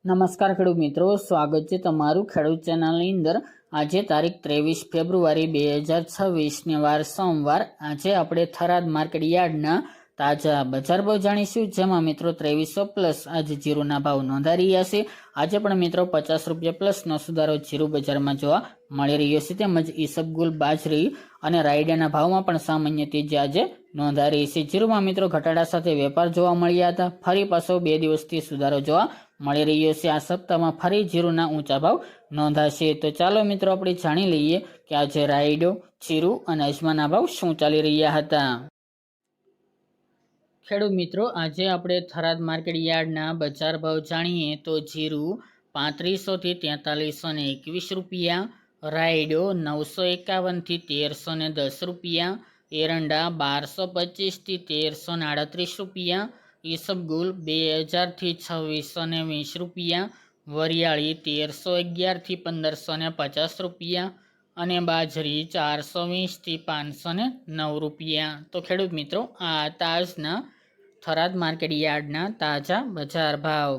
નમસ્કાર ખેડૂત મિત્રો, સ્વાગત છે તમારું ખેડૂત ચેનલની અંદર। આજે તારીખ 23 ફેબ્રુઆરી 2026 વાર સોમવાર। આજે આપણે થરાદ માર્કેટ યાર્ડના તાજા બજાર ભાવ જાણીશું, જેમાં મિત્રો 2300 પ્લસ આજે જીરુના ભાવ નોંધાઈ રહ્યા છે। આજે પણ મિત્રો 50 રૂપિયા પ્લસનો સુધારો જીરુ બજારમાં જોવા મળી રહ્યો છે। તેમજ ઈસબગુલ, બાજરી અને રાયડાના ભાવમાં પણ સામાન્ય તેજી આજે નોંધાઈ રહી છે। જીરુમાં મિત્રો ઘટાડા સાથે વેપાર જોવા મળ્યા હતા, ફરી પાછો 2 દિવસથી સુધારો જોવા મળી રહ્યો છે। આ સપ્તાહમાં ફરી જીરુના ઊંચા ભાવ નોંધાશે। તો ચાલો મિત્રો આપણે જાણી લઈએ કે આજે રાયડો, જીરુ અને અજમાના ભાવ શું ચાલી રહ્યા હતા। ખેડૂત મિત્રો, આજે આપણે થરાદ માર્કેટ યાર્ડના બજાર ભાવ જાણીએ તો જીરુ 3500 થી 4321 રૂપિયા, રાયડો 951 થી 1310 રૂપિયા, એરંડા 1225 થી 1338 રૂપિયા, ઈસબગુલ 2000 થી 2620 રૂપિયા, વરિયાળી 1311 થી 1550 રૂપિયા અને બાજરી 420 થી 509 રૂપિયા। તો ખેડૂત મિત્રો, આ તાજના થરાદ માર્કેટ યાર્ડના તાજા બજાર ભાવ।